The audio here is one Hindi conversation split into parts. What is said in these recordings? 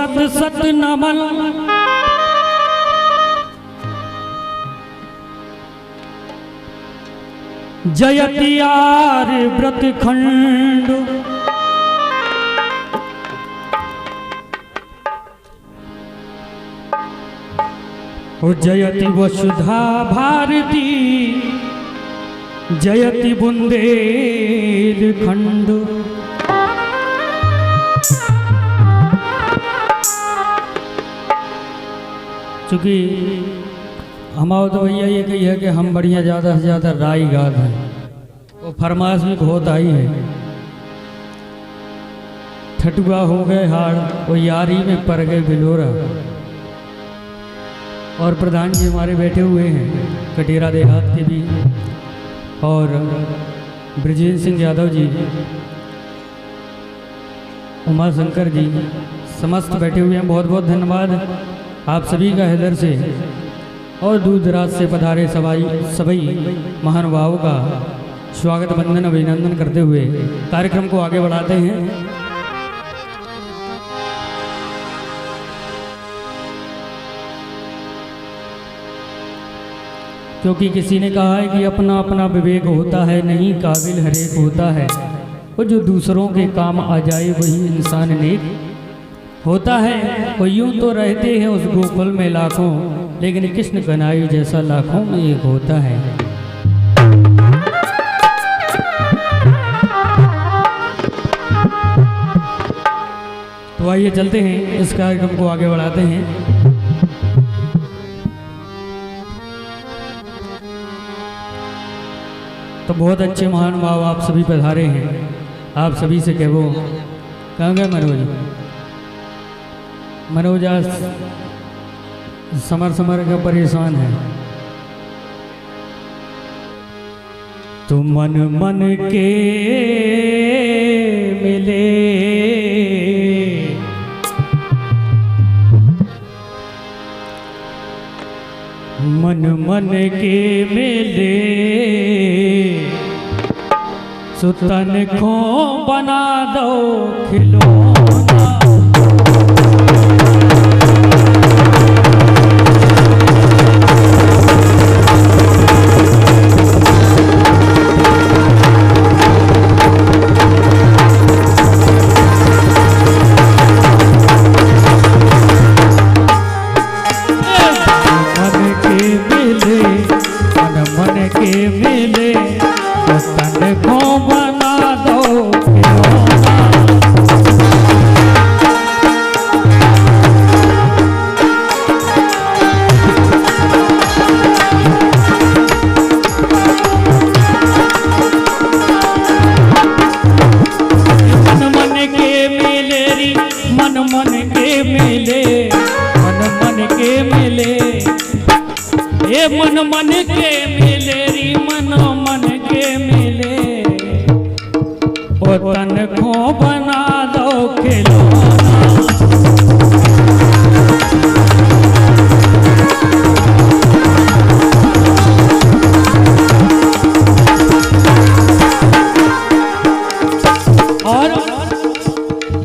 सत सत नमन जयतियार व्रत खंड जयति वसुधा भारती जयति बुंदेलखंड। चूँकि हमारा तो भैया ये कही है कि हम बढ़िया ज़्यादा से ज़्यादा राई गात हैं, वो फरमाइश भी बहुत आई है। ठटुआ हो गए हाड़ वो यारी में पड़ गए बिलोरा। और प्रधान जी हमारे बैठे हुए हैं कटेरा देहात के भी, और ब्रजेंद्र सिंह यादव जी, उमा शंकर जी, समस्त बैठे हुए हैं। बहुत बहुत धन्यवाद आप सभी का हृदय से, और दूर दराज से पधारे सभी महानुभावों का स्वागत वंदन अभिनंदन करते हुए कार्यक्रम को आगे बढ़ाते हैं। क्योंकि किसी ने कहा है कि अपना अपना विवेक होता है, नहीं काबिल हरेक होता है, वो जो दूसरों के काम आ जाए वही इंसान नेक होता है। वो यूं तो रहते हैं उस गोकुल में लाखों, लेकिन कृष्ण कन्हैया जैसा लाखों में एक होता है। तो आइए चलते हैं, इस कार्यक्रम को आगे बढ़ाते हैं। तो बहुत अच्छे महानुभाव आप सभी पधारे हैं। आप सभी से कहो कहाँ गए मनोज आज समर का परेशान है। तो मन मन के मिले मन मन के मिले सुतन को बना दो खिलौना। मन मन के मिले री मन मन के मिले ओ तन को बना दो खिलौना। और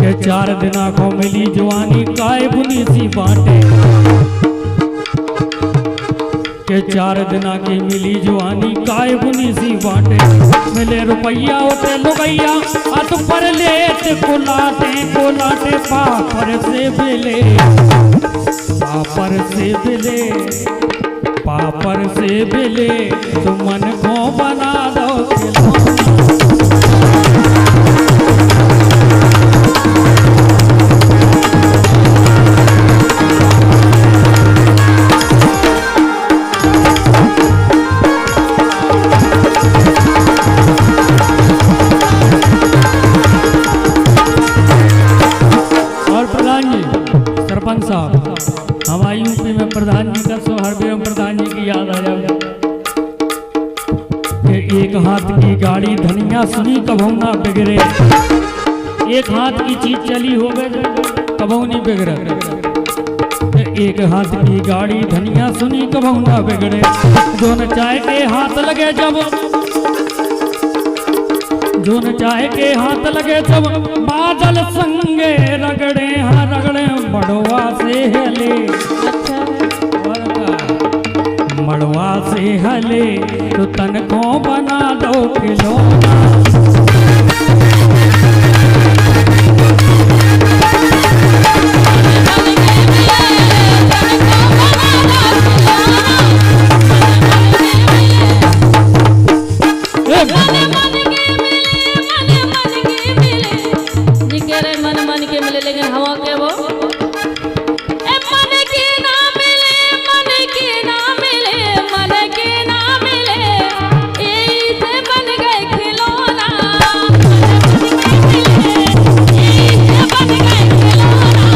के 4 दिना को मिली जवानी काय बुनी सी बाटे, के 4 दिना की मिली जवानी काय बुनी सी बाटे। मिले रुपया उते लुगैया हाथ पर लेते कुलाटे कुलाटे पापर से बिले पापर से बिले पापर से बिले। तो मन को बना दो हमारे यूपी में प्रधान जी का सोहर एवं प्रधान जी की याद आ जाए। एक हाथ की गाड़ी धनिया सुनी कबहू ना बिगड़े, एक हाथ की चीज चली हो गए कबहू नहीं बिगड़े। एक हाथ की गाड़ी धनिया सुनी कबहू ना बिगड़े, जो न चाय के हाथ लगे जब जो न चाहे के हाथ लगे तब बादल संगे रगड़े हाँ रगड़े बड़ो हले तो तन को बना दो खिलौना। लेकिन हवा के वो मन के ना मिले, मन के ना मिले, मन के ना मिले, ऐसे बन गए खिलौना। मन के मिले, ऐसे बन गए खिलौना।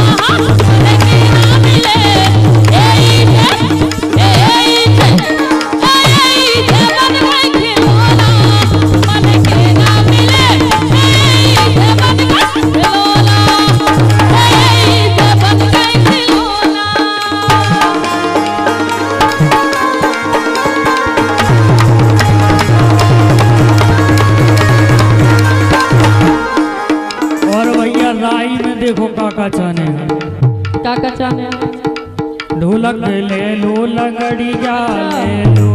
मन के ना मिले, ऐसे बन गए खिलौना। मन के ना मिले, ऐसे बन गए खिलौना। देखो काका चाने काका चाने ढोलक ले लो लंगड़िया ले लो,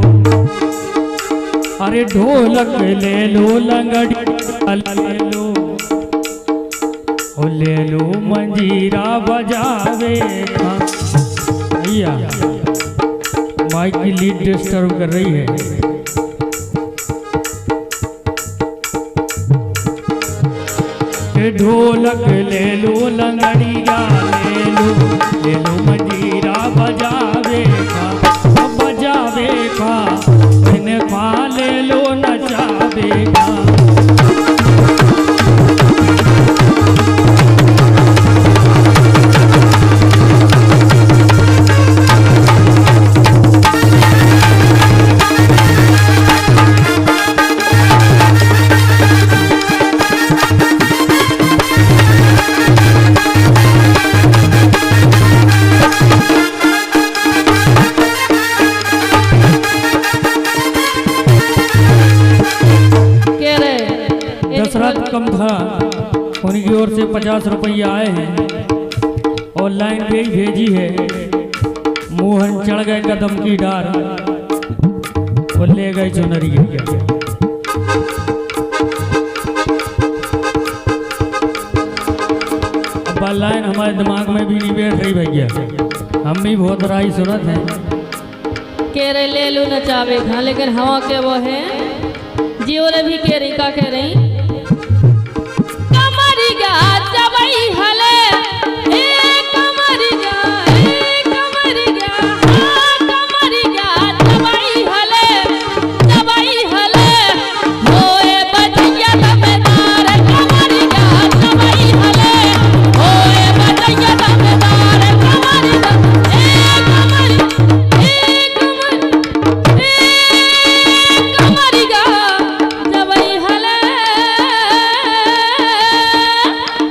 अरे ढोलक ले लो लंगड़िया ले लो, ओ ले लो मंजीरा बजावे। भैया माइक की लीड डिस्टर्ब कर रही है। ढोलक ले लो लंगड़िया ले लो मंजीरा बजावे का इनका ले लो नचावे का। कम था, उनकी ओर से 50 रुपया आए हैं, ऑनलाइन पे ही भेजी है। मोहन चढ़ गए कदम की डार और ले गए चुनरिया। अब लाइन हमारे दिमाग में भी नहीं बैठ रही भैया, हम भी बहुत राई सुनत हैं। कह रहे ले लो नचावे खा, लेकिन हवा के वो है जियो रे भी कह रही का कह रही जबई हले कमरिया कमरिया कमरिया जबई हले होए बजैया दमदार कमरिया जबई हले होए बजैया दमदार कमरिया कमरिया जबई हले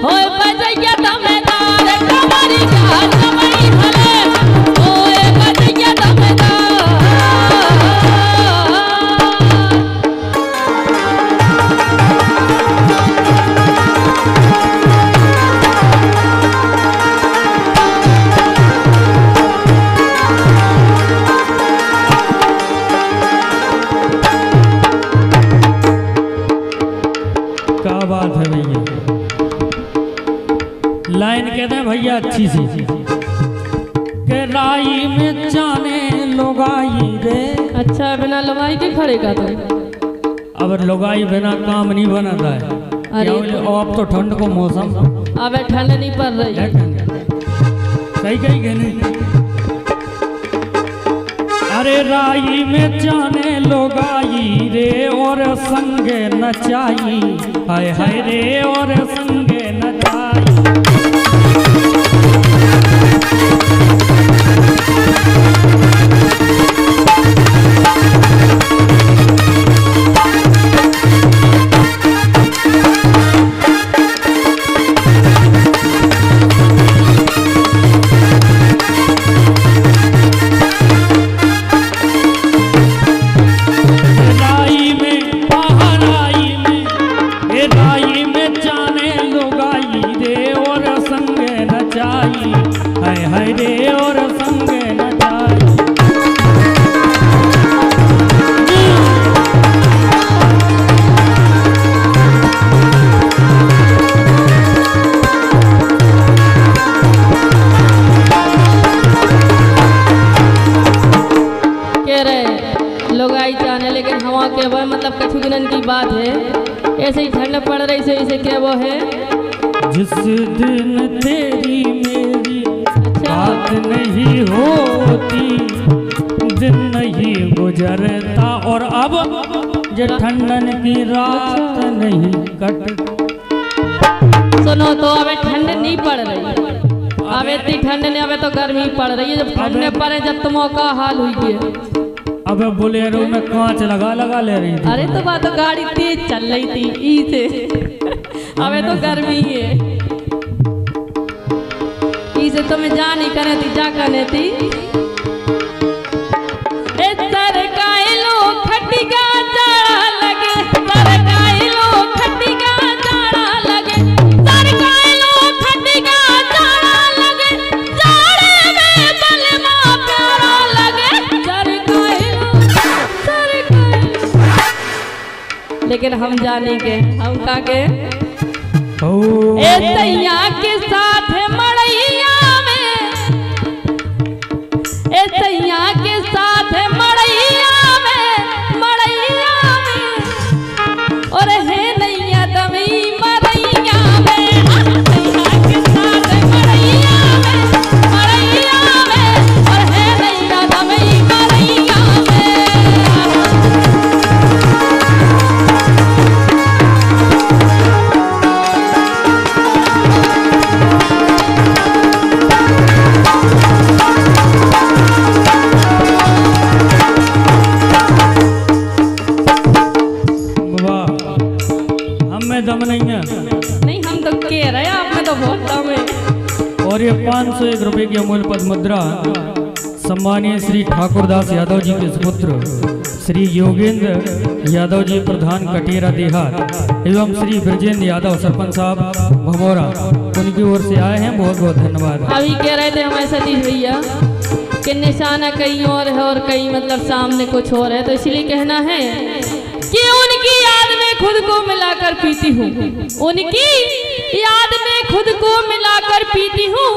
होए बजैया दमदार कमरिया जबई हले होए बजैया दमदार। क्या बात है भैया, लाइन कहते हैं भैया अच्छी सी के राई में जाने लोगाई रे। अच्छा बिना लगाई के खड़े का तो अब लोगाई बिना काम नहीं बनता है। अरे अब तो ठंड को मौसम, अब ठंड नहीं पड़ रही है। सही कही कहने अरे राई में जाने लोगाई रे और संगे नचाई, हाय हाय रे और संगे नचाई। हाय हाय रे और संगे नचाई। कैसे ही ठंड पड़ रही से इसे क्या वो है। जिस दिन तेरी मेरी बात नहीं होती, दिन नहीं गुजरता, और अब जो ठंडन की रात नहीं कट। सुनो तो अबे ठंड नहीं पड़ रही, अब इतनी ठंड नहीं, अबे तो गर्मी पड़ रही है। जब ठंड पड़े जब तुम का हाल हुई है। अब बोलेरो में कांच लगा लगा ले रही थी। अरे तो बात तो गाड़ी तेज चल रही थी ई से अबे तो गर्मी है ई से तो मैं जा नहीं करे थी, जा करने थी। ए सरकाइलो खटिका जाड़ा लगे, सरकाइलो खटिका जाड़ा लगे, सरकाइलो खटिका जाड़ा लगे, जाड़े में बलमा प्यारा लगे, सरकाइलो सरकाइलो। लेकिन हम जाने के हम का के ए तैया के साथ मड़ैया में, ए तैया के साथ मड़ैया में, मड़ैया में, और है नैया दमी मरैया में, तैया के साथ मड़ैया में, मड़ैया में, और है नैया दमी मरैया में। दम नहीं है। नहीं हम तो कह रहे हैं, आप में तो बहुत दम है। और ये 501 रुपए की अमूल्य पद मुद्रा सम्मानीय श्री ठाकुरदास यादव जी के सुपुत्र श्री योगेंद्र यादव जी प्रधान कटेरा देहात एवं श्री ब्रजेंद्र यादव सरपंच साहब भमोरा, उनकी ओर से आए हैं। बहुत बहुत धन्यवाद। अभी कह रहे थे हमारे सतीश भैया कि निशाना कहीं और है और कहीं मतलब सामने कुछ और है, तो इसलिए कहना है कि उनकी याद में खुद को मिलाकर पीती हूँ, उनकी याद में खुद को मिलाकर पीती हूँ,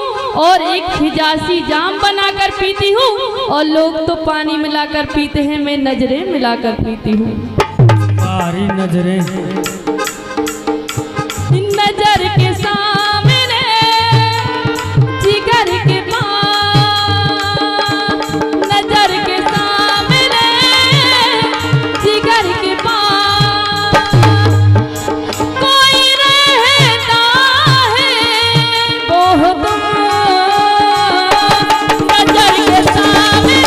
और एक हिजासी जाम बनाकर पीती हूँ, और लोग तो पानी मिलाकर पीते हैं, मैं नजरें मिलाकर पीती हूँ। सारी नजरें नजर के सामने जिगर के पास, नजर के सामने जिगर के पास, कोई रहता है बहुत नजर के सामने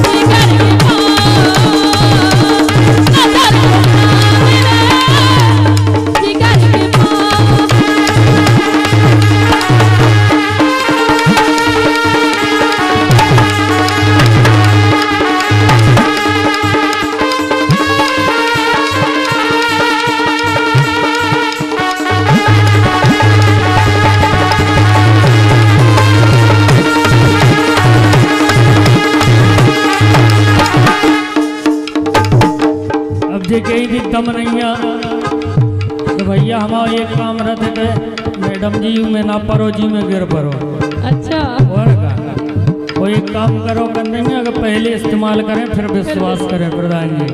जिगर के पास, नजर के सामने जिगर के पास। अब जे कहीं भी दम नहीं है तो भैया हमारा एक काम रहते थे, मैडम जी में ना परो जी में गिर परो। अच्छा और का वो एक काम करो कंधे में, अगर पहले इस्तेमाल करें फिर विश्वास करें। प्रधान जी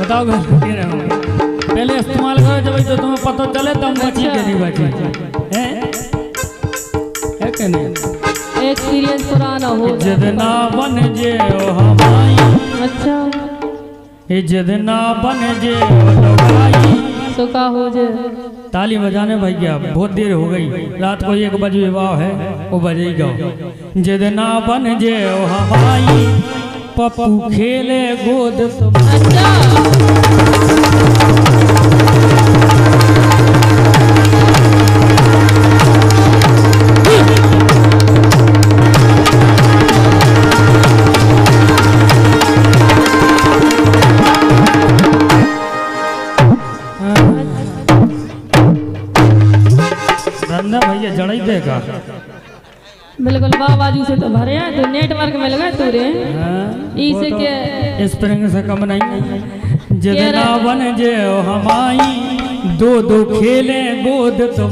बताओ पहले इस्तेमाल करो, जब तो तुम्हें पता चले तो हम बची के नहीं बची है कि नहीं। एक्सपीरियंस पुराना हो। जितना बन जे ओ हमाई, अच्छा जितना बन जे ओ लगाई। सुखा हो जे ताली बजाने भैया, बहुत देर हो गई, रात को 1 बजे विवाह है, वो बजेगा। जितना बन जे ओ हमाई, पप्पू खेले गोद तुम। अच्छा रंधा भैया जड़ई देगा। बिल्कुल बाबाजू से तो भरे हैं, तो नेटवर्क में लगा तू रे इसे के स्प्रिंग से कम नहीं। जितना बन जे ओ हमाई, 2-2 खेले गोद तुम।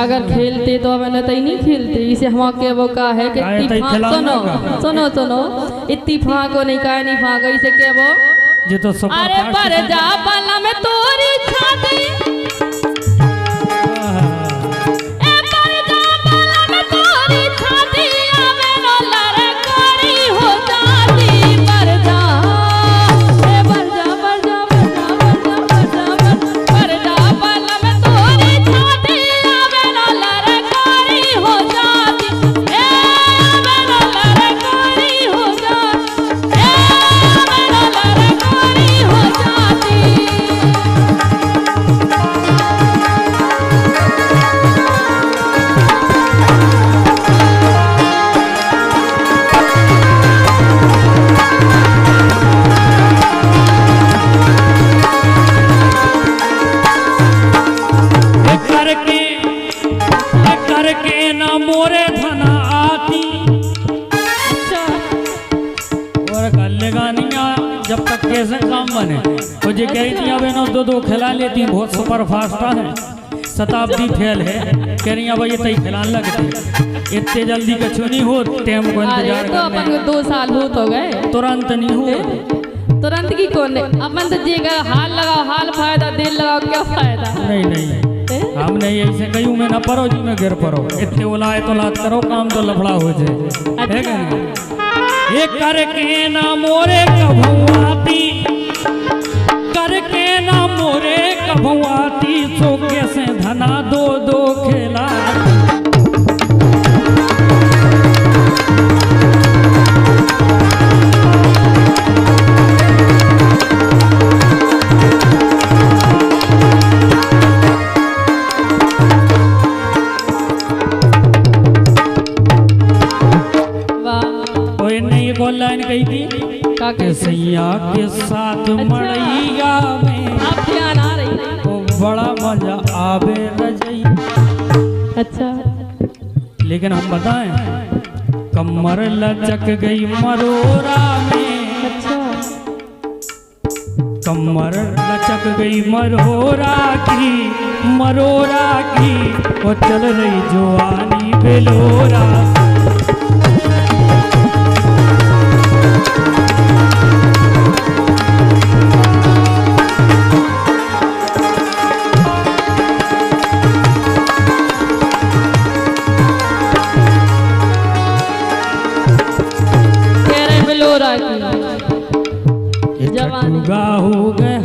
अगर खेलते तो अब नहीं नहीं खेलते। इसे हम के वो का है कि आए तो इत्तीफाक खिलाना सुनो का। सुनो सुनो इत्तीफाक को नहीं कहा नहीं फाक इसे के वो ये तो सब अरे पर जा बाला में तोरी छाती ए पर जा बाला में तोरी छाती आवे नो लड़कोरी हो जाती पर जा ए पर जा पर जा पर जा पर जा बाला में तोरी छाती आवे नो लड़कोरी हो जाती ए आवे नो लड़कोरी हो जाती ए आवे नो लड़कोरी हो जाती। करके ना मोरे धना आती अच्छा और गले गानिया जब तक कैसे काम बने तो ये कह रही थी अब इन्हों दो खिला लेती बहुत सुपर फास्ट है शताब्दी फेल है कह रही अब ये तई खिलाने लगती इतने जल्दी कछु नहीं हो टाइम को अरे इंतजार तो अपन को 2 साल हो तो गए तुरंत नहीं हो तुरंत की कौन है अपन तो जी का हाल लगाओ हाल फायदा दिल लगाओ क्या फायदा नहीं नहीं हम नहीं ऐसे कहीं में ना परो जी में गिर परो इतने उलाए तो लात करो काम तो लफड़ा हो जाए है कि नहीं ये करके ना मोरे कभुआती करके ना मोरे कभुआती सो कैसे धना दो खेला लाइन कही थी कि सैया के साथ मड़ैया में आप ध्यान आ रही तो बड़ा मजा आवे रजैया। अच्छा लेकिन हम बताएं कमर लचक गई मरोरा में अच्छा कमर लचक गई मरोरा की वो चल रही जवानी बेलोरा जवानुगा हो गए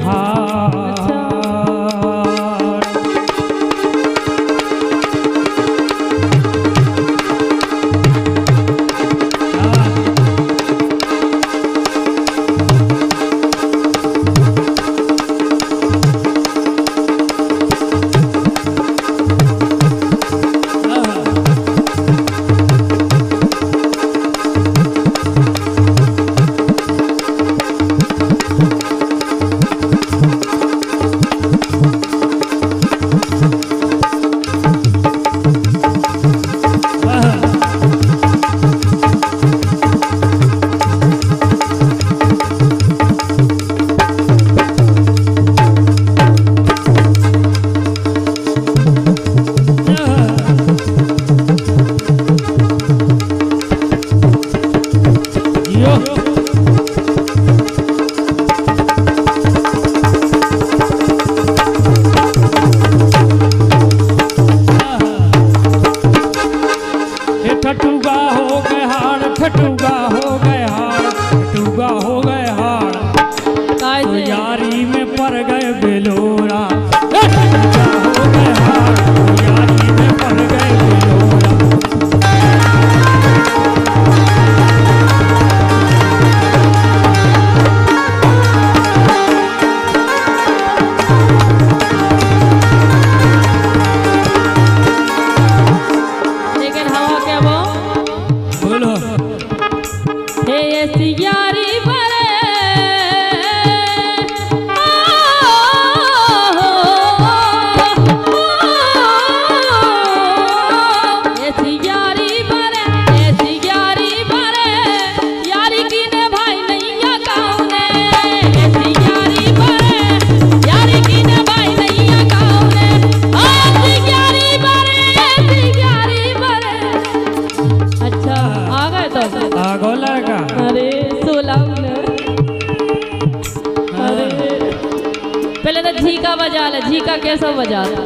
वाले झीका कैसा बजाता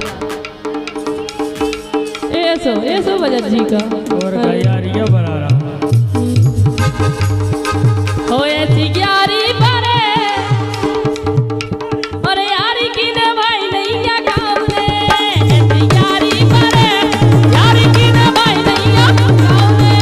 ऐसो बजा झीका और गयारिया बना रहा हो ऐसी ग्यारी परे और यारी की ने भाई नैया गाँव में ऐसी ग्यारी परे यारी की ने भाई नैया गाँव में।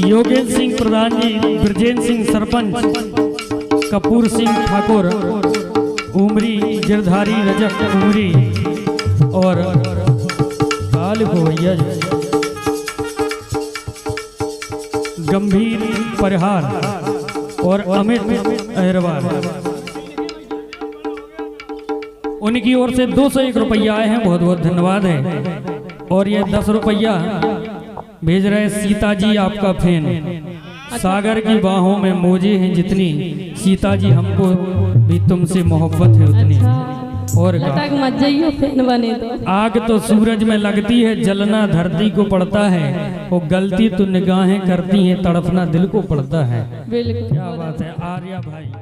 योगेश सिंह प्रधान जी, ब्रजेंद्र सिंह सरपंच, कपूर सिंह ठाकुर उमरी, गिरधारी रजक उमरी और काल को भैया गंभीर परिहार और अमित अहरवाल, उनकी ओर से 201 रुपया आए हैं, बहुत बहुत धन्यवाद है। और ये 10 रुपया भेज रहे सीता जी, आपका फैन। सागर की बाहों में मौजे हैं जितनी, सीता जी हमको भी तुमसे मोहब्बत है उतनी। और मत जाइयो फैन बने तो आग तो सूरज में लगती है, जलना धरती को पड़ता है, वो गलती तो निगाहें करती हैं, तड़पना दिल को पड़ता है। बिल्कुल क्या बात है आर्या भाई।